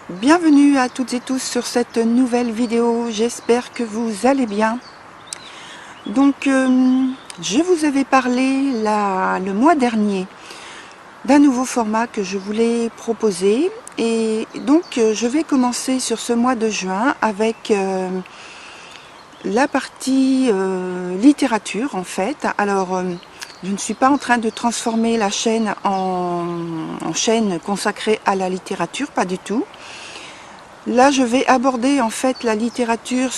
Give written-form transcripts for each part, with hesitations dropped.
Bienvenue à toutes et tous sur cette nouvelle vidéo, j'espère que vous allez bien. Donc je vous avais parlé le mois dernier d'un nouveau format que je voulais proposer et donc je vais commencer sur ce mois de juin avec la partie littérature en fait. Alors je ne suis pas en train de transformer la chaîne en chaîne consacrée à la littérature, pas du tout. Là, je vais aborder en fait la littérature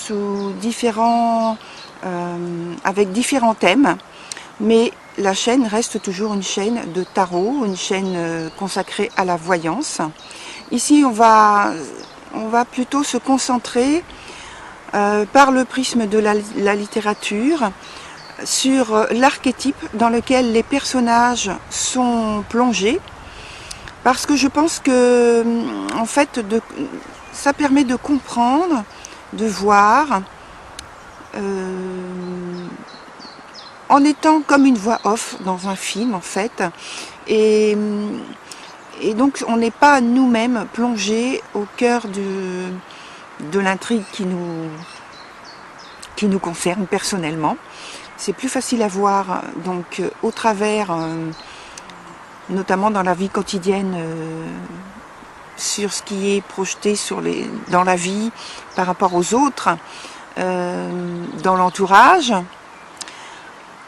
avec différents thèmes, mais la chaîne reste toujours une chaîne de tarot, une chaîne consacrée à la voyance. Ici, on va plutôt se concentrer par le prisme de la littérature sur l'archétype dans lequel les personnages sont plongés, parce que je pense que en fait ça permet de comprendre, de voir, en étant comme une voix off dans un film en fait, et donc on n'est pas nous-mêmes plongés au cœur de l'intrigue qui nous concerne personnellement. C'est plus facile à voir donc au travers, notamment dans la vie quotidienne, sur ce qui est projeté dans la vie par rapport aux autres, dans l'entourage.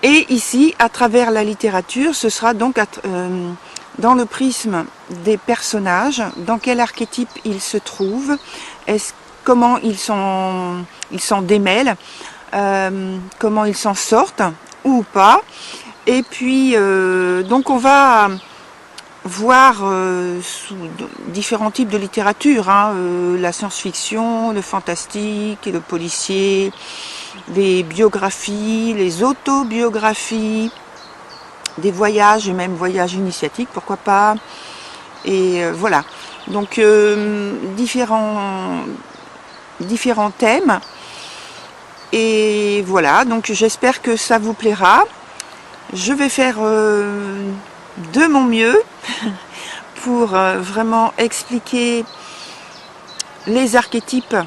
Et ici, à travers la littérature, ce sera donc dans le prisme des personnages, dans quel archétype ils se trouvent, comment ils s'en démêlent, comment ils s'en sortent ou pas. Et puis, donc on va voir sous différents types de littérature, la science-fiction, le fantastique, et le policier, les biographies, les autobiographies, des voyages et même voyages initiatiques, pourquoi pas. Et voilà, donc différents thèmes. Et voilà, donc j'espère que ça vous plaira. Je vais faire de mon mieux pour vraiment expliquer les archétypes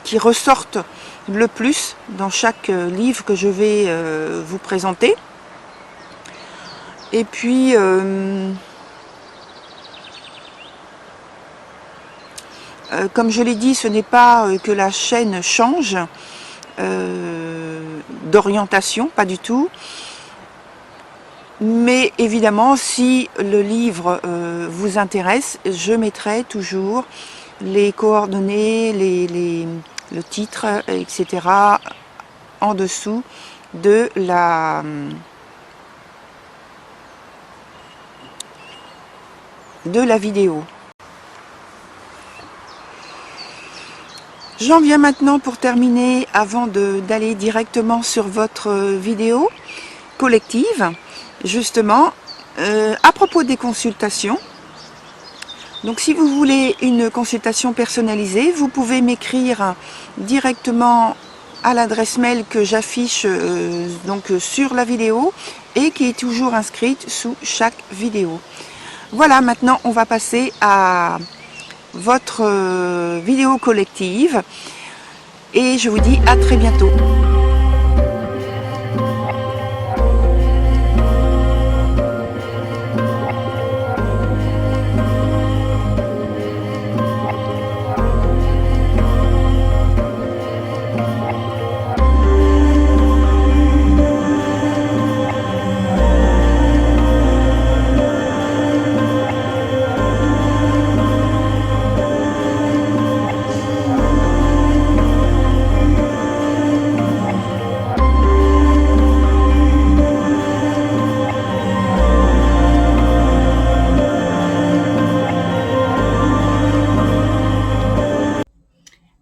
qui ressortent le plus dans chaque livre que je vais vous présenter. Et puis comme je l'ai dit, ce n'est pas que la chaîne change d'orientation, pas du tout. Mais évidemment, si le livre vous intéresse, je mettrai toujours les coordonnées, le titre, etc. en dessous de la vidéo. J'en viens maintenant pour terminer, avant d'aller directement sur votre vidéo collective, justement, à propos des consultations. Donc si vous voulez une consultation personnalisée, vous pouvez m'écrire directement à l'adresse mail que j'affiche donc sur la vidéo et qui est toujours inscrite sous chaque vidéo. Voilà, maintenant on va passer à votre vidéo collective et je vous dis à très bientôt.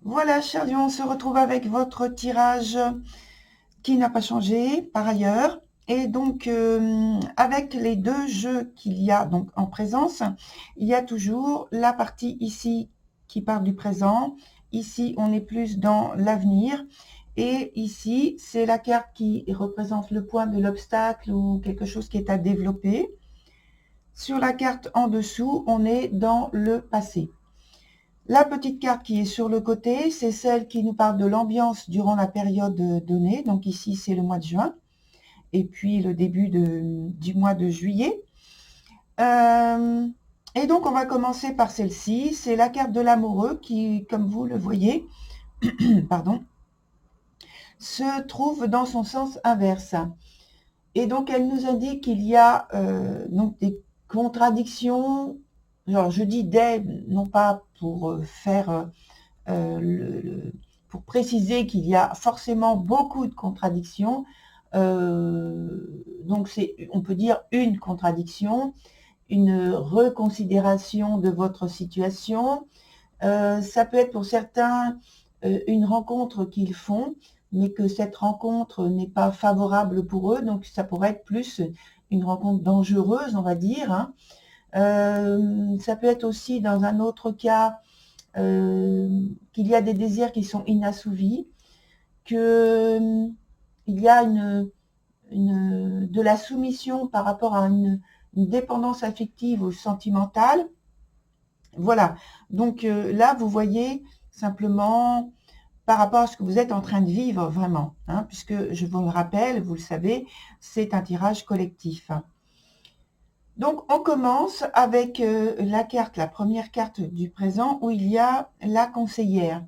Voilà, chers lions, on se retrouve avec votre tirage qui n'a pas changé par ailleurs. Et donc, avec les deux jeux qu'il y a donc en présence, il y a toujours la partie ici qui parle du présent. Ici, on est plus dans l'avenir. Et ici, c'est la carte qui représente le point de l'obstacle ou quelque chose qui est à développer. Sur la carte en dessous, on est dans le passé. La petite carte qui est sur le côté, c'est celle qui nous parle de l'ambiance durant la période donnée. Donc ici, c'est le mois de juin. Et puis le début du mois de juillet. Et donc, on va commencer par celle-ci. C'est la carte de l'amoureux qui, comme vous le voyez, pardon, se trouve dans son sens inverse. Et donc, elle nous indique qu'il y a donc des contradictions. Alors, je dis des, non pas pour faire pour préciser qu'il y a forcément beaucoup de contradictions. Donc, on peut dire une contradiction, une reconsidération de votre situation. Ça peut être pour certains une rencontre qu'ils font, mais que cette rencontre n'est pas favorable pour eux, donc ça pourrait être plus une rencontre dangereuse, on va dire. Hein. Ça peut être aussi dans un autre cas qu'il y a des désirs qui sont inassouvis, qu'il y a de la soumission par rapport à une dépendance affective ou sentimentale. Voilà, donc là, vous voyez simplement par rapport à ce que vous êtes en train de vivre vraiment, hein, puisque je vous le rappelle, vous le savez, c'est un tirage collectif. Donc, on commence avec la première carte du présent, où il y a la conseillère.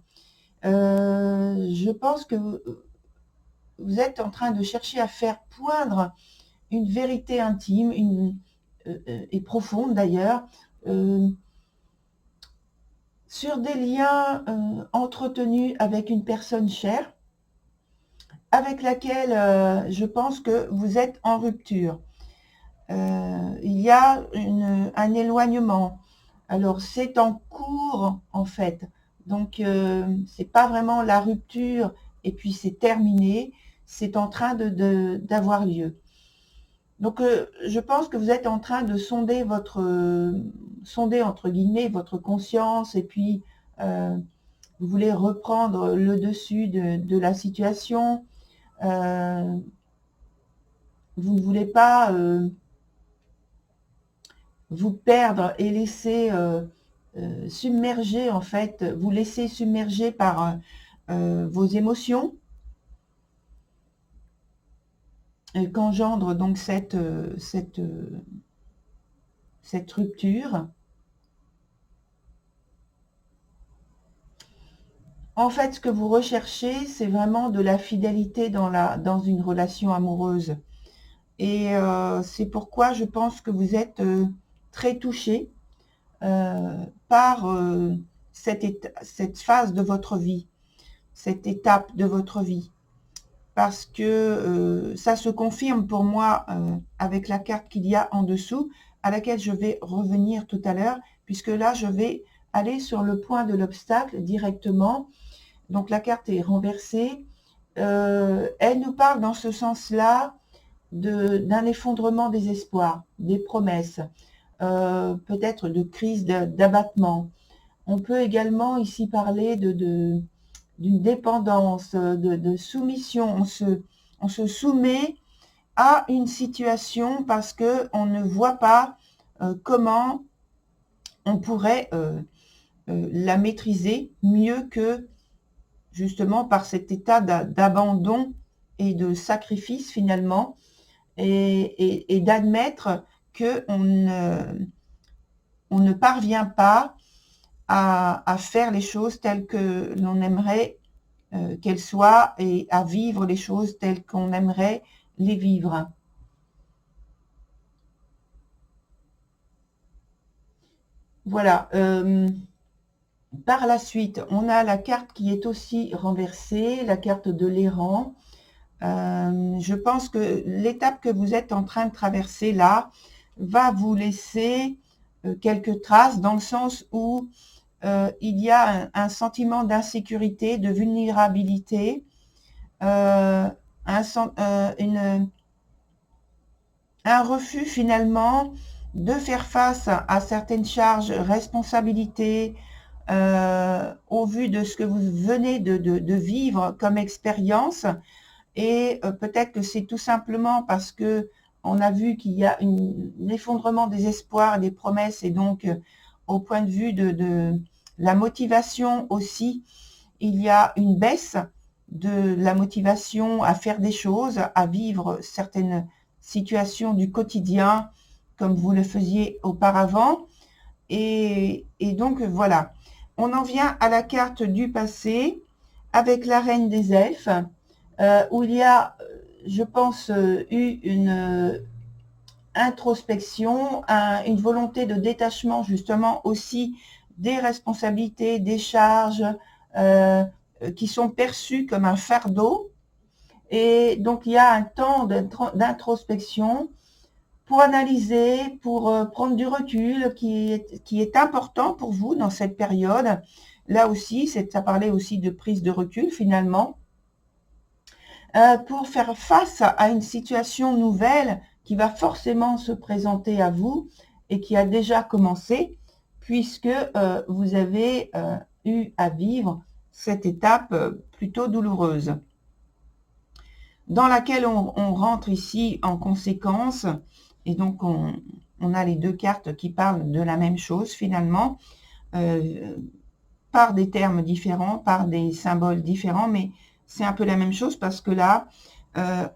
Je pense que vous êtes en train de chercher à faire poindre une vérité intime, et profonde d'ailleurs, sur des liens entretenus avec une personne chère, avec laquelle je pense que vous êtes en rupture. Il y a un éloignement. Alors, c'est en cours, en fait. Donc, c'est pas vraiment la rupture et puis c'est terminé. C'est en train d'avoir lieu. Donc, je pense que vous êtes en train de sonder sonder entre guillemets votre conscience et puis vous voulez reprendre le dessus de la situation. Vous ne voulez pas vous perdre et laisser submerger, en fait, vous laisser submerger par vos émotions qu'engendre donc cette rupture. En fait, ce que vous recherchez, c'est vraiment de la fidélité dans une relation amoureuse. Et c'est pourquoi je pense que vous êtes très touché par cette phase de votre vie, cette étape de votre vie. Parce que ça se confirme pour moi avec la carte qu'il y a en dessous, à laquelle je vais revenir tout à l'heure, puisque là, je vais aller sur le point de l'obstacle directement. Donc, la carte est renversée. Elle nous parle dans ce sens-là d'un effondrement des espoirs, des promesses, peut-être de crise, d'abattement. On peut également ici parler d'une dépendance, de soumission. On se soumet à une situation parce qu'on ne voit pas comment on pourrait la maîtriser mieux que justement par cet état d'abandon et de sacrifice finalement, et d'admettre qu'on ne parvient pas à faire les choses telles que l'on aimerait qu'elles soient et à vivre les choses telles qu'on aimerait les vivre. Voilà. Par la suite, on a la carte qui est aussi renversée, la carte de l'errant. Je pense que l'étape que vous êtes en train de traverser là va vous laisser quelques traces, dans le sens où il y a un sentiment d'insécurité, de vulnérabilité, un refus finalement de faire face à certaines charges, responsabilités, au vu de ce que vous venez de vivre comme expérience. Et peut-être que c'est tout simplement parce que on a vu qu'il y a un effondrement des espoirs et des promesses, et donc au point de vue de la motivation aussi, il y a une baisse de la motivation à faire des choses, à vivre certaines situations du quotidien comme vous le faisiez auparavant. Et donc voilà, on en vient à la carte du passé avec la reine des elfes, où il y a, je pense, eu une introspection, une volonté de détachement justement aussi des responsabilités, des charges qui sont perçues comme un fardeau. Et donc il y a un temps d'introspection pour analyser, pour prendre du recul qui est important pour vous dans cette période. Là aussi, ça parlait aussi de prise de recul finalement, pour faire face à une situation nouvelle qui va forcément se présenter à vous et qui a déjà commencé, puisque vous avez eu à vivre cette étape plutôt douloureuse, dans laquelle on rentre ici en conséquence. Et donc on a les deux cartes qui parlent de la même chose finalement, par des termes différents, par des symboles différents, mais c'est un peu la même chose, parce que là,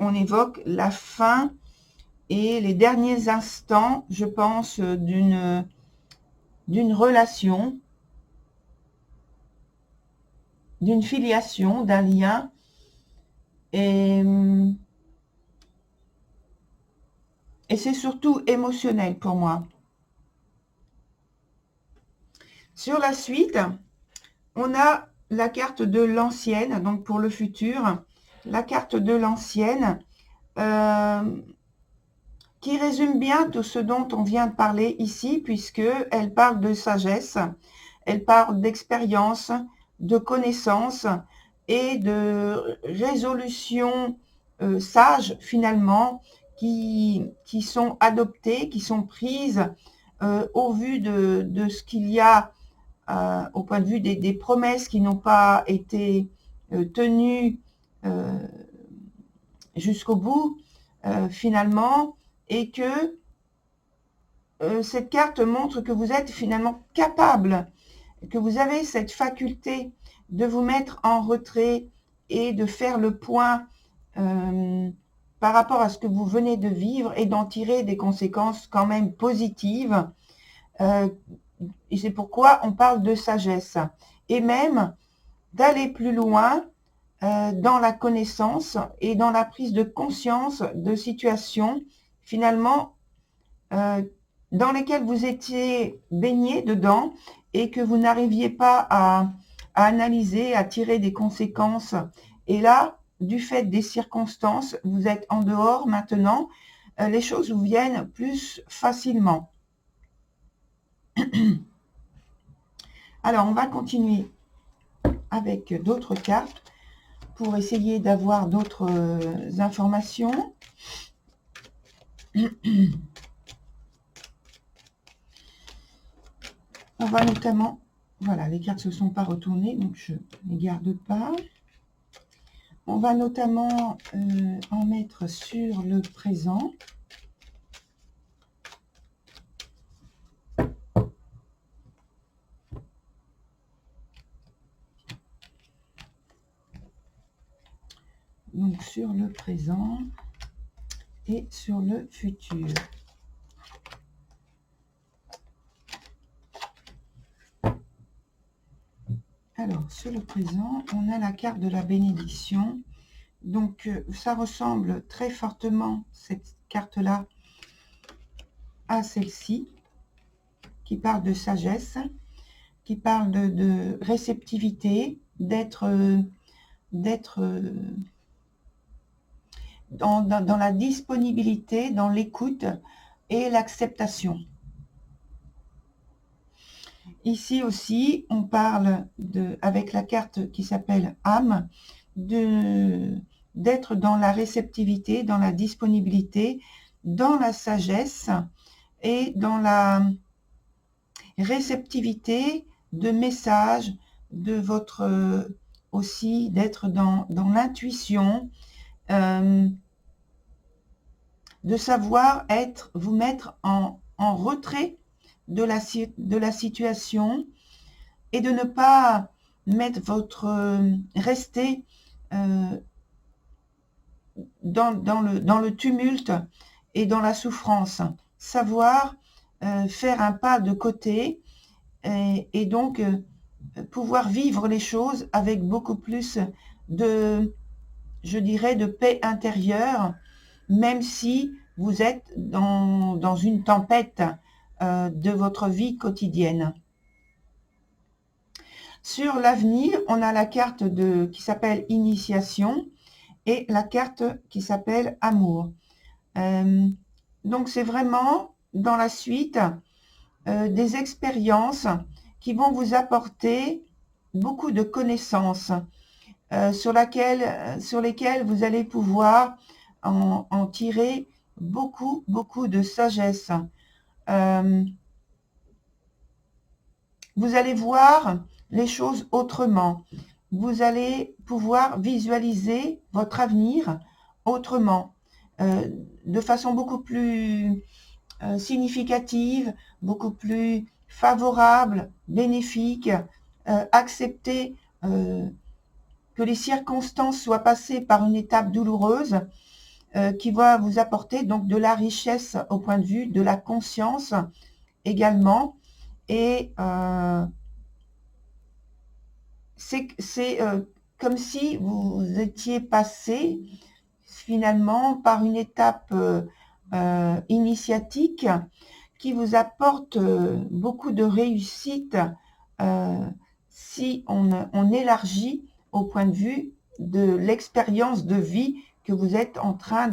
on évoque la fin et les derniers instants, je pense, d'une relation, d'une filiation, d'un lien. Et c'est surtout émotionnel pour moi. Sur la suite, on a la carte de l'ancienne, donc pour le futur, la carte de l'ancienne, qui résume bien tout ce dont on vient de parler ici, puisqu'elle parle de sagesse, elle parle d'expérience, de connaissance et de résolutions sages finalement, qui sont adoptées, qui sont prises au vu de ce qu'il y a, au point de vue des promesses qui n'ont pas été tenues jusqu'au bout finalement, et que cette carte montre que vous êtes finalement capable, que vous avez cette faculté de vous mettre en retrait et de faire le point par rapport à ce que vous venez de vivre, et d'en tirer des conséquences quand même positives. Et c'est pourquoi on parle de sagesse, et même d'aller plus loin dans la connaissance et dans la prise de conscience de situations finalement dans lesquelles vous étiez baigné dedans et que vous n'arriviez pas à analyser, à tirer des conséquences. Et là, du fait des circonstances, vous êtes en dehors maintenant, les choses vous viennent plus facilement. Alors, on va continuer avec d'autres cartes pour essayer d'avoir d'autres informations. On va notamment, voilà, les cartes ne se sont pas retournées, donc je ne les garde pas. On va notamment en mettre sur le présent. Donc sur le présent et sur le futur. Alors, sur le présent, on a la carte de la bénédiction. Donc, ça ressemble très fortement, cette carte-là, à celle-ci, qui parle de sagesse, qui parle de réceptivité, d'être dans la disponibilité, dans l'écoute et l'acceptation. Ici aussi, on parle avec la carte qui s'appelle âme, d'être dans la réceptivité, dans la disponibilité, dans la sagesse et dans la réceptivité de messages de votre aussi, d'être dans l'intuition, de savoir vous mettre en retrait de la situation et de ne pas mettre rester dans le tumulte et dans la souffrance. Savoir faire un pas de côté et donc pouvoir vivre les choses avec beaucoup plus je dirais, de paix intérieure, même si vous êtes dans une tempête de votre vie quotidienne. Sur l'avenir, on a la carte qui s'appelle Initiation et la carte qui s'appelle Amour. Donc c'est vraiment dans la suite des expériences qui vont vous apporter beaucoup de connaissances sur lesquelles vous allez pouvoir en tirer beaucoup de sagesse. Vous allez voir les choses autrement. Vous allez pouvoir visualiser votre avenir autrement, de façon beaucoup plus significative, beaucoup plus favorable, bénéfique, accepter que les circonstances soient passées par une étape douloureuse qui va vous apporter donc de la richesse au point de vue de la conscience également. Et c'est comme si vous étiez passé finalement par une étape initiatique qui vous apporte beaucoup de réussite si on élargit au point de vue de l'expérience de vie que vous êtes en train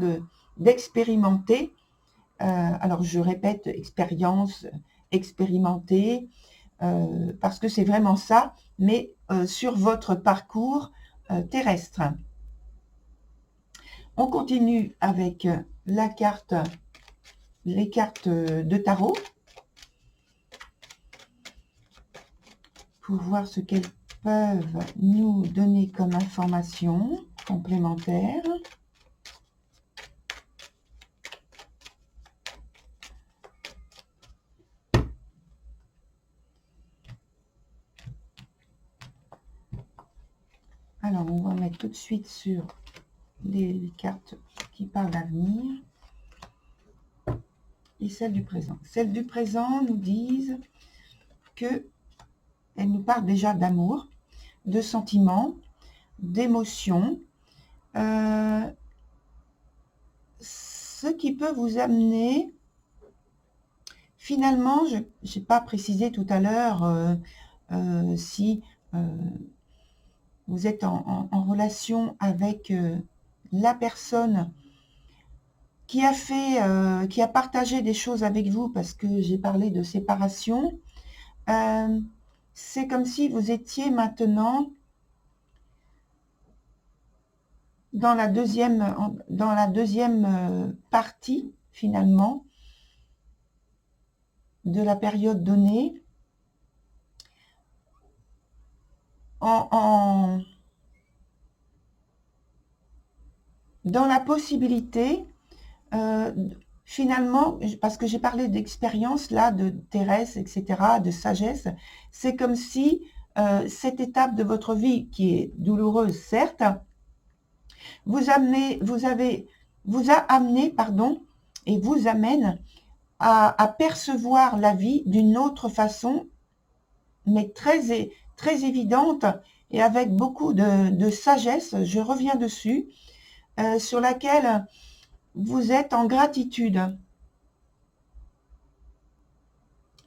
d'expérimenter. Alors je répète, expérience, expérimenter, parce que c'est vraiment ça, mais sur votre parcours terrestre. On continue avec les cartes de tarot pour voir ce qu'elles peuvent nous donner comme information complémentaire. Alors, on va mettre tout de suite sur les cartes qui parlent d'avenir et celles du présent. Celles du présent nous disent que elles nous parlent déjà d'amour, de sentiments, d'émotions, ce qui peut vous amener, finalement, je n'ai pas précisé tout à l'heure si vous êtes en relation avec la personne qui a partagé des choses avec vous, parce que j'ai parlé de séparation. C'est comme si vous étiez maintenant dans la deuxième partie, finalement, de la période donnée, dans la possibilité, finalement, parce que j'ai parlé d'expérience là, de terrestre, etc., de sagesse, c'est comme si cette étape de votre vie, qui est douloureuse, certes, vous a amené, et vous amène à percevoir la vie d'une autre façon, mais très évidente et avec beaucoup de sagesse. Je reviens dessus, sur laquelle vous êtes en gratitude.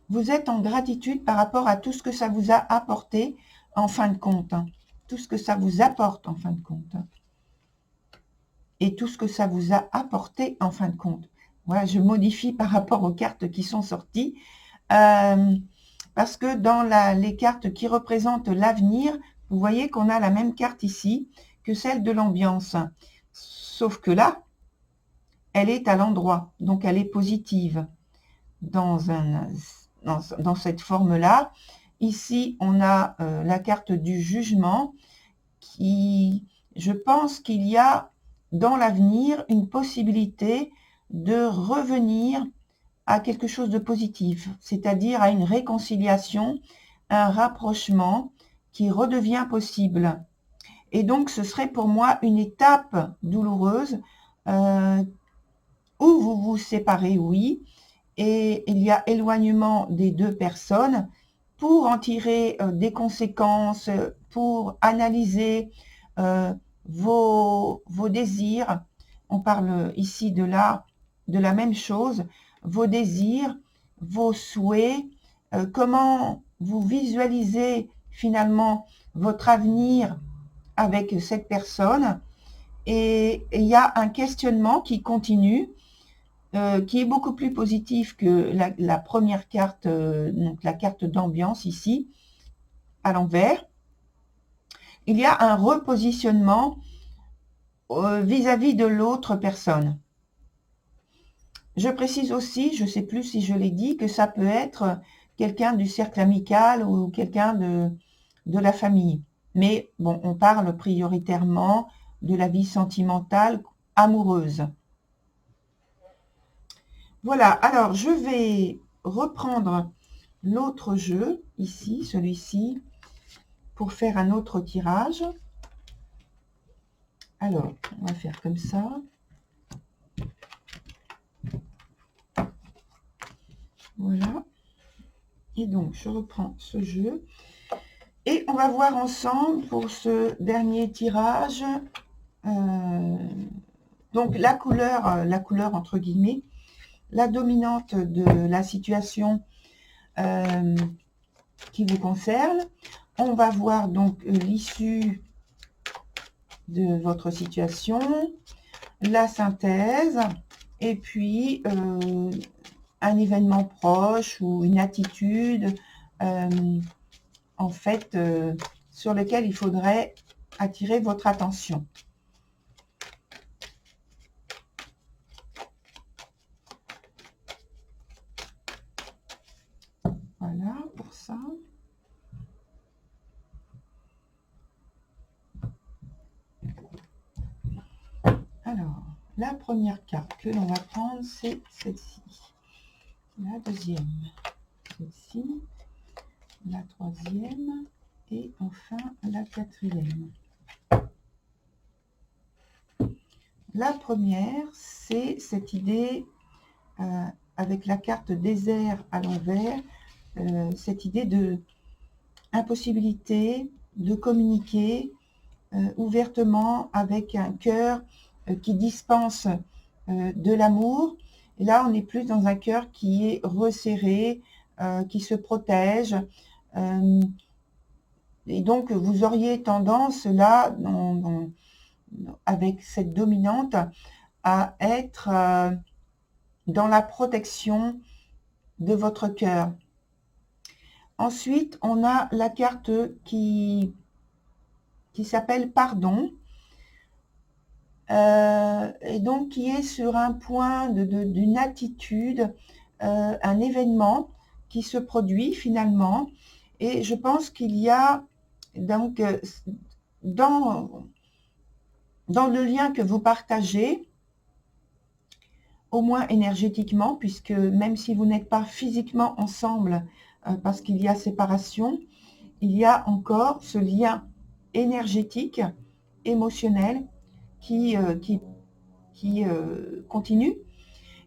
Vous êtes en gratitude par rapport à tout ce que ça vous a apporté en fin de compte. Tout ce que ça vous apporte en fin de compte. Et tout ce que ça vous a apporté en fin de compte. Voilà, je modifie par rapport aux cartes qui sont sorties. Parce que dans les cartes qui représentent l'avenir, vous voyez qu'on a la même carte ici que celle de l'ambiance. Sauf que là, elle est à l'endroit, donc elle est positive dans cette forme-là. Ici, on a la carte du jugement qui, je pense qu'il y a dans l'avenir une possibilité de revenir à quelque chose de positif, c'est-à-dire à une réconciliation, un rapprochement qui redevient possible. Et donc, ce serait pour moi une étape douloureuse où vous vous séparez, oui, et il y a éloignement des deux personnes pour en tirer des conséquences, pour analyser vos désirs. On parle ici de la même chose, vos désirs, vos souhaits, comment vous visualisez finalement votre avenir avec cette personne. Et il y a un questionnement qui continue, qui est beaucoup plus positif que la première carte, donc la carte d'ambiance ici, à l'envers. Il y a un repositionnement vis-à-vis de l'autre personne. Je précise aussi, je ne sais plus si je l'ai dit, que ça peut être quelqu'un du cercle amical ou quelqu'un de la famille. Mais bon, on parle prioritairement de la vie sentimentale amoureuse. Voilà, alors je vais reprendre l'autre jeu, ici, celui-ci, pour faire un autre tirage. Alors, on va faire comme ça. Voilà. Et donc, je reprends ce jeu. Et on va voir ensemble pour ce dernier tirage. Donc, la couleur entre guillemets, la dominante de la situation qui vous concerne. On va voir donc l'issue de votre situation, la synthèse, et puis un événement proche ou une attitude, en fait, sur lequel il faudrait attirer votre attention. Voilà pour ça. Alors, la première carte que l'on va prendre, c'est celle-ci. La deuxième, celle-ci. La troisième. Et enfin, la quatrième. La première, c'est cette idée, avec la carte désert à l'envers, cette idée de impossibilité de communiquer ouvertement avec un cœur qui dispense de l'amour. Et là, on est plus dans un cœur qui est resserré, qui se protège. Et donc, vous auriez tendance, là, avec cette dominante, à être dans la protection de votre cœur. Ensuite, on a la carte qui s'appelle pardon, et donc qui est sur un point d'une attitude, un événement qui se produit finalement, et je pense qu'il y a donc dans le lien que vous partagez, au moins énergétiquement, puisque même si vous n'êtes pas physiquement ensemble, parce qu'il y a séparation, il y a encore ce lien énergétique, émotionnel, qui continue.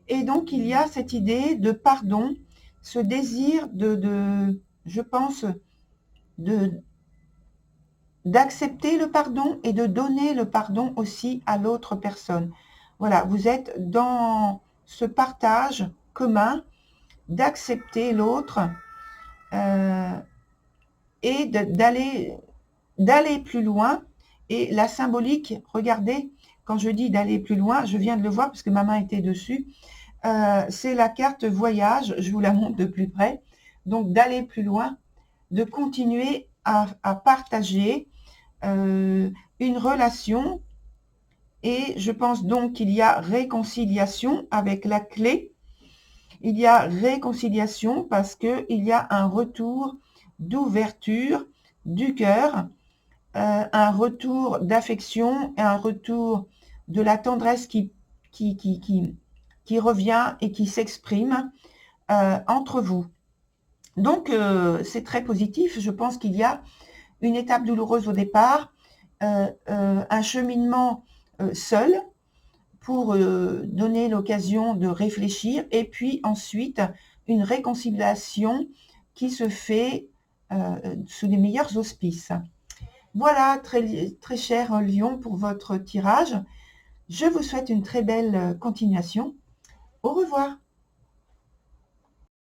Et donc, il y a cette idée de pardon, ce désir je pense, d'accepter le pardon et de donner le pardon aussi à l'autre personne. Voilà, vous êtes dans ce partage commun d'accepter l'autre et d'aller plus loin. Et la symbolique, regardez, quand je dis d'aller plus loin, je viens de le voir parce que ma main était dessus, c'est la carte voyage, je vous la montre de plus près. Donc d'aller plus loin, de continuer à partager une relation. Et je pense donc qu'il y a réconciliation avec la clé. Il y a réconciliation parce qu'il y a un retour d'ouverture du cœur, un retour d'affection et un retour de la tendresse qui qui revient et qui s'exprime entre vous. Donc, c'est très positif. Je pense qu'il y a une étape douloureuse au départ, un cheminement seul pour donner l'occasion de réfléchir, et puis ensuite une réconciliation qui se fait sous les meilleurs auspices. Voilà, très cher Lion, pour votre tirage. Je vous souhaite une très belle continuation. Au revoir.